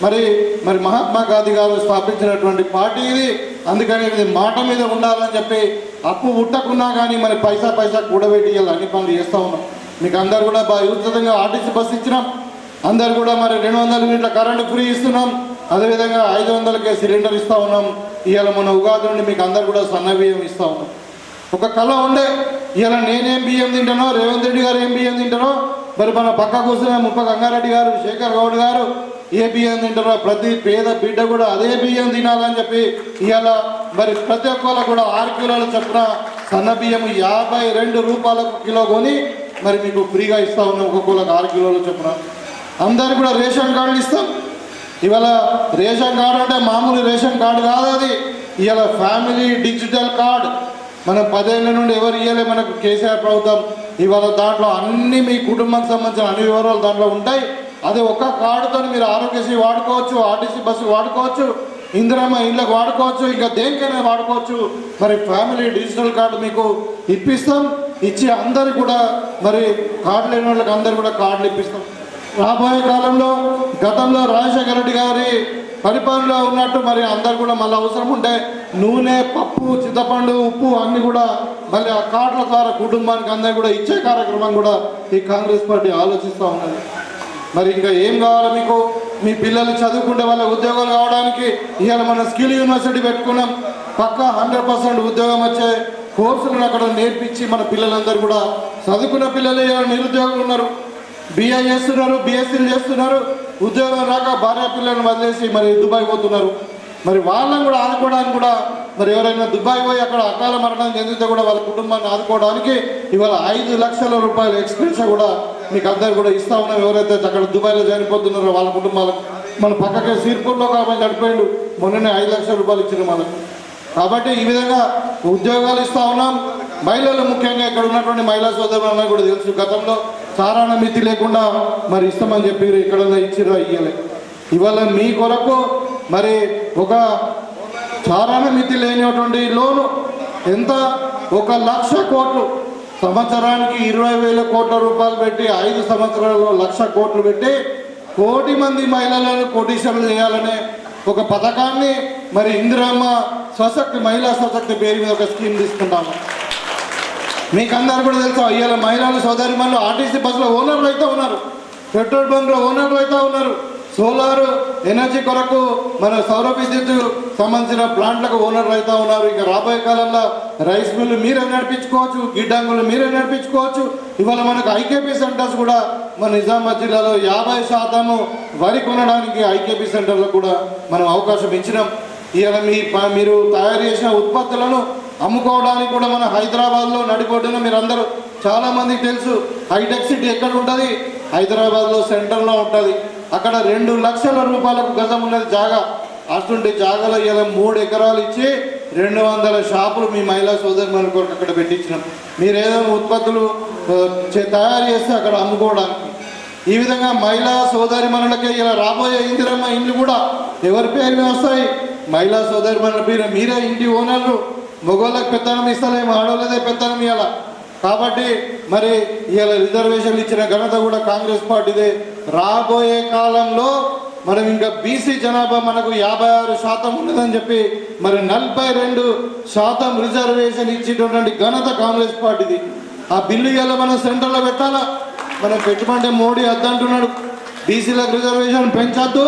మరి మహాత్మా గాంధీ గారు స్థాపించినటువంటి పార్టీ ఇది. అందుకని ఇది మాట మీద ఉండాలని చెప్పి అప్పు పుట్టకున్నా కానీ మరి పైసా కూడబెట్టి ఇవాళ అన్ని పనులు చేస్తూ ఉన్నాం. మీకు అందరు కూడా ఉచితంగా ఆర్టీసీ బస్సు ఇచ్చినాం, అందరు కూడా మరి 200 యూనిట్ల కరెంటు ఫ్రీ ఇస్తున్నాం. అదేవిధంగా 500కే సిలిండర్ ఇస్తూ ఉన్నాం. ఇవాళ మన ఉగాది నుండి మీకు అందరు కూడా సన్న బియ్యం ఇస్తూ ఉన్నాం. ఒక కళ ఉండే, ఇవాళ నేనేం బియ్యం తింటానో, రేవంత్ రెడ్డి గారు ఏం బియ్యం తింటారో, మరి మన పక్క కూర్చున్న ముప్ప గంగారెడ్డి గారు, శేఖర్ గౌడ్ గారు ఏ బియ్యం తింటారో ప్రతి పేద బిడ్డ కూడా అదే బియ్యం తినాలని చెప్పి ఇవాళ మరి ప్రతి ఒక్కరు కూడా 6 కిలోల చొప్పున సన్న బియ్యం 52 రూపాయలకు కిలో కొని మరి మీకు ఫ్రీగా ఇస్తా ఉన్నాం. ఒక్కొక్కరికి 6 కిలోల చొప్పున అందరికి కూడా రేషన్ కార్డులు ఇస్తాం. ఇవాళ రేషన్ కార్డు అంటే మామూలు రేషన్ కార్డు కాదు, అది ఇవాళ ఫ్యామిలీ డిజిటల్ కార్డు. మనం 10 ఏళ్ళ నుండి ఎవరు ఇవ్వలే మనకు కేసీఆర్ ప్రభుత్వం. ఇవాళ దాంట్లో అన్ని మీ కుటుంబానికి సంబంధించిన అన్ని వివరాలు దాంట్లో ఉంటాయి. అదే ఒక్క కార్డుతో మీరు ఆరోగ్యశ్రీ వాడుకోవచ్చు, ఆర్టీసీ బస్సు వాడుకోవచ్చు, ఇందిరమ్మ ఇళ్ళకు వాడుకోవచ్చు, ఇంకా దేనికైనా వాడుకోవచ్చు. మరి ఫ్యామిలీ డిజిటల్ కార్డు మీకు ఇప్పిస్తాం. ఇచ్చి అందరు కూడా మరి కార్డు లేని వాళ్ళకి అందరు కూడా కార్డులు ఇప్పిస్తాం. రాబోయే కాలంలో గతంలో రాజశేఖర రెడ్డి గారి పరిపాలనలో ఉన్నట్టు మరి అందరు కూడా మళ్ళీ అవసరం ఉంటే నూనె, పప్పు, చింతపండు, ఉప్పు అన్నీ కూడా మళ్ళీ ఆ కార్డుల ద్వారా కుటుంబానికి అందరూ కూడా ఇచ్చే కార్యక్రమం కూడా ఈ కాంగ్రెస్ పార్టీ ఆలోచిస్తూ ఉన్నది. మరి ఇంకా ఏం కావాలి మీకు? మీ పిల్లలు చదువుకుంటే వాళ్ళ ఉద్యోగాలు కావడానికి ఇవాళ మన స్కిల్ యూనివర్సిటీ పెట్టుకున్నాం. పక్కా 100% ఉద్యోగం వచ్చే కోర్సులను అక్కడ నేర్పించి మన పిల్లలందరూ కూడా చదువుకున్న పిల్లలు నిరుద్యోగులు ఉన్నారు, BA చేస్తున్నారు, BSCలు చేస్తున్నారు, ఉద్యోగం రాక భార్య పిల్లలను వదిలేసి మరి దుబాయ్ పోతున్నారు. మరి వాళ్ళని కూడా ఆదుకోవడానికి కూడా మరి ఎవరైనా దుబాయ్ పోయి అక్కడ అకాల మరణం చెందితే కూడా వాళ్ళ కుటుంబాన్ని ఆదుకోవడానికి ఇవాళ 5 లక్షల రూపాయల ఎక్స్పెన్స్ కూడా మీకు అందరు కూడా ఇస్తా ఉన్నాం. ఎవరైతే అక్కడ దుబాయ్లో చనిపోతున్నారో వాళ్ళ కుటుంబాలకు మన పక్కకే సిర్పూర్లో ఒక ఆమె చనిపోయిండు, మొన్ననే 5 లక్షల రూపాయలు ఇచ్చిన మనకు. కాబట్టి ఈ విధంగా ఉద్యోగాలు ఇస్తా ఉన్నాం. మహిళలు ముఖ్యంగా ఇక్కడ ఉన్నటువంటి మహిళా సోదరులు కూడా తెలుసు, గతంలో సారాణ మితి లేకుండా మరి ఇస్తామని చెప్పి ఎక్కడన్నా ఇచ్చిరా ఇయ్యలే. ఇవాళ మీ కొరకు మరి ఒక సారాణ మితి లేనటువంటి లోను ఎంత 1,00,000 కోట్లు, సంవత్సరానికి 20,000 కోట్ల రూపాయలు పెట్టి 5 సంవత్సరాల్లో 1,00,000 కోట్లు పెట్టి 1 కోటి మంది మహిళలను కోటీశ్వరులు చేయాలనే ఒక పథకాన్ని మరి ఇందిరమ్మ స్వశక్తి మహిళా స్వశక్తి పేరు మీద ఒక స్కీమ్ తీసుకుంటాము. మీకు అందరు కూడా తెలుసు, ఇవాళ మహిళలు సోదరిమణులు ఆర్టీసీ బస్సులో ఓనర్లు అయితే ఉన్నారు, పెట్రోల్ బంక్లో ఓనర్లు అయితే ఉన్నారు, సోలార్ ఎనర్జీ కొరకు మన సౌర విద్యుత్ సంబంధించిన ప్లాంట్లకు ఓనర్లు అయితే ఉన్నారు. ఇక రాబోయే కాలంలో రైస్ మిల్లు మీరే నడిపించుకోవచ్చు, గిడ్డంగులు మీరే నడిపించుకోవచ్చు. ఇవాళ మనకు ఐకేపీ సెంటర్స్ కూడా మన నిజామాబాద్ జిల్లాలో 50% వరి కొనడానికి ఐకేపీ సెంటర్లకు కూడా మనం అవకాశం ఇచ్చినాం. ఇవాళ మీరు తయారు చేసిన ఉత్పత్తులను అమ్ముకోవడానికి కూడా మన హైదరాబాద్లో నడిపోతున్న మీరు అందరూ చాలామందికి తెలుసు, హైటెక్ సిటీ ఎక్కడ ఉంటుంది, హైదరాబాద్లో సెంటర్లో ఉంటుంది. అక్కడ 2 లక్షల రూపాయలకు గజం ఉన్నది జాగా. అటువంటి జాగాలో ఇలా 3 ఎకరాలు ఇచ్చి 200 షాపులు మీ మహిళా సోదరుల కొరకు అక్కడ పెట్టించినాం. మీరు ఏదైనా ఉత్పత్తులు తయారు చేస్తే అక్కడ అమ్ముకోవడానికి. ఈ విధంగా మహిళా సోదరిమణులకే ఇలా రాబోయే ఇందిరమ్మ ఇండ్లు కూడా ఎవరి పేరు మీద వస్తాయి, మహిళా సోదరిమణుల పేరు. మీరే ఇంటి ఓనర్లు, మగవాళ్ళకి పెత్తనం ఇస్తలేము, ఆడవాళ్ళదే పెత్తనం ఇవ్వాల. కాబట్టి మరి ఇవాళ రిజర్వేషన్లు ఇచ్చిన ఘనత కూడా కాంగ్రెస్ పార్టీదే. రాబోయే కాలంలో మనం ఇంకా బీసీ జనాభా మనకు 56% ఉన్నదని చెప్పి మరి 42% రిజర్వేషన్ ఇచ్చేటటువంటి ఘనత కాంగ్రెస్ పార్టీది. ఆ బిల్లు ఇవాళ మనం సెంటర్లో పెట్టాలా, మనం పెట్టమంటే మోడీ వద్దంటున్నాడు, బీసీలకు రిజర్వేషన్ పెంచొద్దు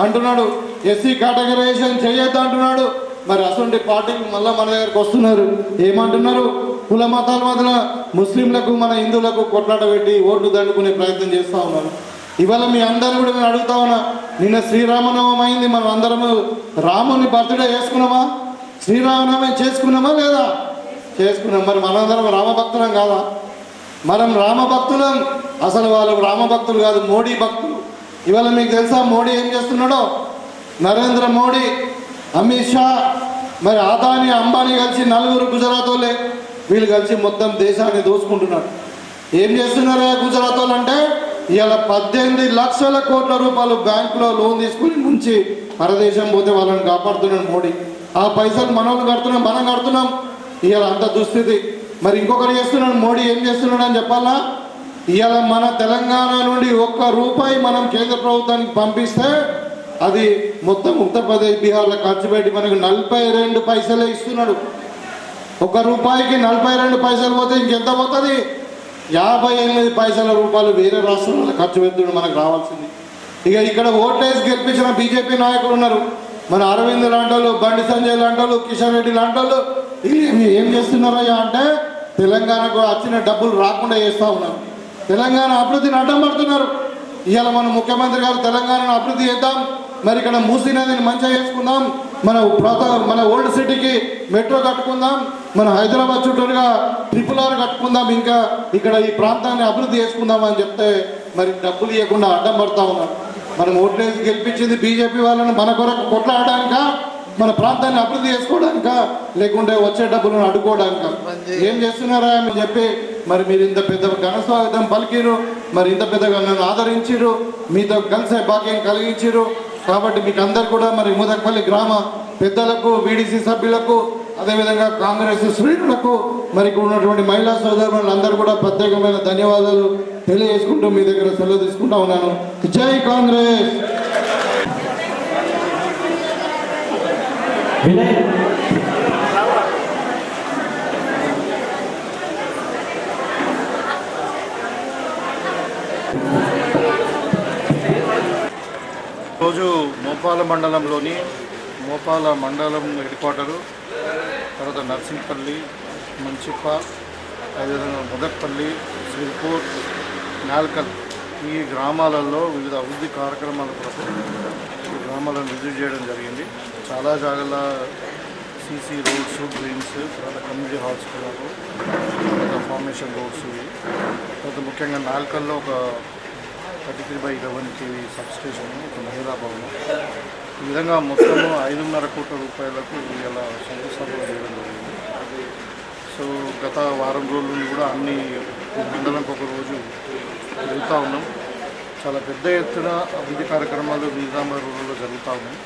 అంటున్నాడు, ఎస్సీ కేటగరైజేషన్ చేయొద్దు అంటున్నాడు. మరి అసలు పార్టీలు మళ్ళీ మన దగ్గరకు వస్తున్నారు, ఏమంటున్నారు, కుల మతాల మధ్యన ముస్లింలకు మన హిందువులకు కొట్లాట పెట్టి ఓట్లు దండుకునే ప్రయత్నం చేస్తూ ఉన్నారు. ఇవాళ మీ అందరూ కూడా నేను అడుగుతా ఉన్నా, నిన్న శ్రీరామనవమి అయింది, మనం అందరము రాముని బర్త్డే చేసుకున్నామా, శ్రీరామనవమి చేసుకున్నామా లేదా? చేసుకున్నాం. మరి మనందరం రామభక్తులం కాదా? మనం రామభక్తులం. అసలు వాళ్ళు రామభక్తులు కాదు, మోడీ భక్తులు. ఇవాళ మీకు తెలుసా మోడీ ఏం చేస్తున్నాడో? నరేంద్ర మోడీ, అమిత్ షా, మరి అదానీ అంబానీ కలిసి 4 గుజరాత్ వాళ్ళే, వీళ్ళు కలిసి మొత్తం దేశాన్ని దోచుకుంటున్నారు. ఏం చేస్తున్నారా గుజరాత్ వాళ్ళు అంటే, ఇవాళ 18 లక్షల కోట్ల రూపాయలు బ్యాంకులో లోన్ తీసుకుని నుంచి పరదేశం పోతే వాళ్ళని కాపాడుతున్నాడు మోడీ. ఆ పైసలు మనోళ్ళు కడుతున్నాం, మనం కడుతున్నాం. ఇవాళ అంత దుస్థితి. మరి ఇంకొకరు చేస్తున్నాడు మోడీ, ఏం చేస్తున్నాడు అని చెప్పాలా? ఇవాళ మన తెలంగాణ నుండి 1 రూపాయి మనం కేంద్ర ప్రభుత్వానికి పంపిస్తే అది మొత్తం ఉత్తరప్రదేశ్, బీహార్లో ఖర్చు పెట్టి మనకు 42 పైసలే ఇస్తున్నాడు. 1 రూపాయికి 42 పైసలు పోతే ఇంకెంత పోతుంది? 58 పైసల రూపాయలు వేరే రాష్ట్రాల్లో ఖర్చు పెడుతున్నాడు మనకు రావాల్సింది. ఇక ఇక్కడ ఓట్లేసి గెలిపించిన బీజేపీ నాయకులు ఉన్నారు, మన అరవింద్ లాంటి వాళ్ళు, బండి సంజయ్ లాంటి వాళ్ళు, కిషన్ రెడ్డి లాంటి వాళ్ళు. ఏం చేస్తున్నారయ్యా అంటే, తెలంగాణకు వచ్చిన డబ్బులు రాకుండా చేస్తూ ఉన్నారు, తెలంగాణ అభివృద్ధిని అడ్డం పడుతున్నారు. ఇవాళ మన ముఖ్యమంత్రి గారు తెలంగాణను అభివృద్ధి చేద్దాం, మరి ఇక్కడ మూసీ నదిని మంచిగా చేసుకుందాం, మన ఓల్డ్ సిటీకి మెట్రో కట్టుకుందాం, మన హైదరాబాద్ చుట్టూరుగా RRR కట్టుకుందాం, ఇంకా ఇక్కడ ఈ ప్రాంతాన్ని అభివృద్ధి చేసుకుందాం అని చెప్తే మరి డబ్బులు ఇవ్వకుండా అడ్డం పడుతూ ఉన్నారు. మనం ఓట్లేసి గెలిపించింది బీజేపీ వాళ్ళని మన కొరకు కొట్లాడడానిక, మన ప్రాంతాన్ని అభివృద్ధి చేసుకోవడానిక, లేకుంటే వచ్చే డబ్బులను అడ్డుకోవడానిక? ఏం చేస్తున్నారా అని చెప్పి మరి మీరు ఇంత పెద్ద ఘన స్వాగతం పలికిరు, మరి ఇంత పెద్దగా నన్ను ఆదరించిరు, మీతో కలిసే భాగ్యం కలిగించిరు. కాబట్టి మీకు అందరు కూడా మరి ముదక్పల్లి గ్రామ పెద్దలకు, వీడీసీ సభ్యులకు, అదేవిధంగా కాంగ్రెస్ శ్రేణులకు, మరి ఇక్కడ ఉన్నటువంటి మహిళా సోదరులందరూ కూడా ప్రత్యేకమైన ధన్యవాదాలు తెలియజేసుకుంటూ మీ దగ్గర సెలవు తీసుకుంటా ఉన్నాను. జై కాంగ్రెస్. రోజు మోపాల మండలంలోని మోపాల మండలం హెడ్ క్వార్టరు, తర్వాత నర్సింగ్పల్లి, మంచిప్ప, అదేవిధంగా ముదక్పల్లి, శ్రీపూర్, నాల్కల్ ఈ గ్రామాలలో వివిధ అభివృద్ధి కార్యక్రమాల కొరకు ఈ గ్రామాలను విజిట్ చేయడం జరిగింది. చాలా జాగాల సీసీ రోడ్స్, డ్రైన్స్, తర్వాత కమ్యూనిటీ హాస్పిటల్, తర్వాత ఫార్మేషన్ రోడ్స్, తర్వాత ముఖ్యంగా నాల్కల్లో ఒక 33/11 kV సబ్స్టేషన్, ఒక మహిళా భవనం, ఈ విధంగా మొత్తము 5.5 కోట్ల రూపాయలకు ఇలా శంకుస్థాపన చేయడం జరిగింది. సో గత వారం రోజుల నుండి కూడా అన్ని మండలంకి ఒక రోజు వెళ్తూ ఉన్నాం. చాలా పెద్ద ఎత్తున అభివృద్ధి కార్యక్రమాలు నిజామాబాద్ రూరల్లో జరుగుతూ ఉన్నాయి.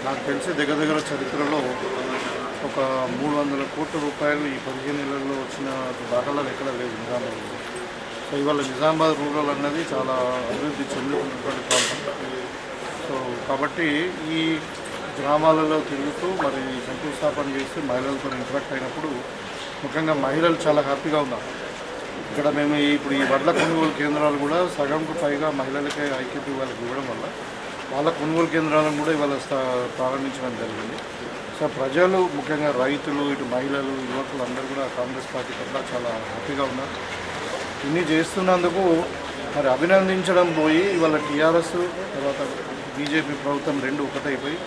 నాకు తెలిసి దగ్గర చరిత్రలో ఒక 300 కోట్ల రూపాయలు ఈ 15 నెలల్లో వచ్చిన దాఖలాలు ఎక్కడ లేవు నిజామాబాద్లో. సో ఇవాళ నిజామాబాద్ రూరల్ అన్నది చాలా అభివృద్ధి చెందుతున్నటువంటి ప్రాంతం. సో కాబట్టి ఈ గ్రామాలలో తిరుగుతూ మరి శంకుస్థాపన చేస్తూ మహిళలతో ఇంటరాక్ట్ అయినప్పుడు ముఖ్యంగా మహిళలు చాలా హ్యాపీగా ఉన్నారు. ఇక్కడ మేము ఇప్పుడు ఈ వడ్ల కొనుగోలు కేంద్రాలు కూడా సగంకు పైగా మహిళలకే ఐక్యత వాళ్ళకి ఇవ్వడం వల్ల వాళ్ళ కొనుగోలు కేంద్రాలను కూడా ఇవాళ ప్రారంభించడం జరిగింది. సో ప్రజలు ముఖ్యంగా రైతులు, ఇటు మహిళలు, యువకులు అందరూ కూడా కాంగ్రెస్ పార్టీ పట్ల చాలా హ్యాపీగా ఉన్నారు. ఇన్ని చేస్తున్నందుకు మరి అభినందించడం పోయి ఇవాళ టీఆర్ఎస్ తర్వాత బీజేపీ ప్రభుత్వం రెండు ఒకటైపోయి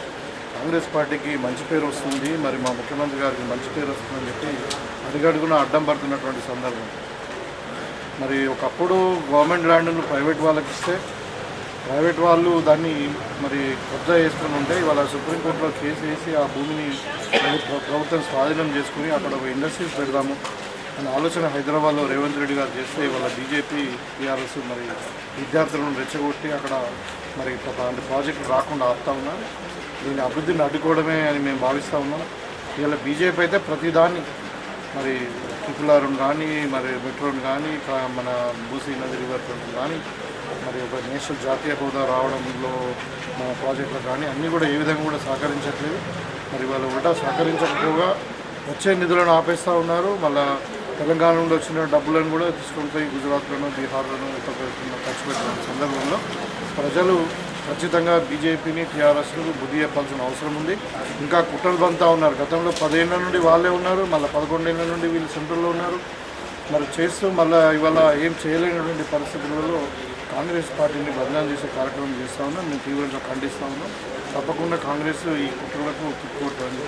కాంగ్రెస్ పార్టీకి మంచి పేరు వస్తుంది, మరి మా ముఖ్యమంత్రి గారికి మంచి పేరు వస్తుందని చెప్పి అడుగడుగున అడ్డం పడుతున్నటువంటి సందర్భం. మరి ఒకప్పుడు గవర్నమెంట్ ల్యాండ్ను ప్రైవేట్ వాళ్ళకి ఇస్తే ప్రైవేట్ వాళ్ళు దాన్ని మరి కబ్జా చేసుకుని ఉంటే ఇవాళ సుప్రీంకోర్టులో కేసు వేసి ఆ భూమిని ప్రభుత్వం స్వాధీనం చేసుకుని అక్కడ ఒక ఇండస్ట్రీస్ పెడదాము అనే ఆలోచన హైదరాబాద్లో రేవంత్ రెడ్డి గారు చేస్తే ఇవాళ బీజేపీ టీఆర్ఎస్ మరి విద్యార్థులను రెచ్చగొట్టి అక్కడ మరి అలాంటి ప్రాజెక్టులు రాకుండా ఆపుతా ఉన్నారు. దీన్ని అభివృద్ధిని అడ్డుకోవడమే అని మేము భావిస్తూ ఉన్నాం. ఇవాళ బీజేపీ అయితే ప్రతిదాన్ని మరి ట్రిపుల్ కానీ మరి మెట్రోని కానీ మన మూసీ నది రివర్ కానీ మరి ఒక నేషనల్ జాతీయ హోదా రావడంలో మన ప్రాజెక్టులు కానీ అన్నీ కూడా ఏ విధంగా కూడా సహకరించట్లేదు. మరి వాళ్ళు కూడా సహకరించకపోగా వచ్చే నిధులను ఆపేస్తూ ఉన్నారు. మళ్ళీ తెలంగాణ నుండి వచ్చిన డబ్బులను కూడా తీసుకొని పోయి గుజరాత్లోనూ బీహార్లోనూ ఉత్తరప్రదేశ్లో ఖర్చు పెట్టిన సందర్భంలో ప్రజలు ఖచ్చితంగా బీజేపీని టీఆర్ఎస్ను బుద్ధి చెప్పాల్సిన అవసరం ఉంది. ఇంకా కుట్రలు బంతా ఉన్నారు. గతంలో 10 ఏళ్ల నుండి వాళ్ళే ఉన్నారు, మళ్ళీ 11 ఏళ్ల నుండి వీళ్ళు సెంట్రల్లో ఉన్నారు. మరి చేస్తూ మళ్ళీ ఇవాళ ఏం చేయలేనటువంటి పరిస్థితులలో కాంగ్రెస్ పార్టీని బదనాం చేసే కార్యక్రమం చేస్తూ ఉన్నాం. మేము తీవ్రంగా ఖండిస్తూ ఉన్నాం. తప్పకుండా కాంగ్రెస్ ఈ కుట్రలకు తిప్పుకోవట్లేదు.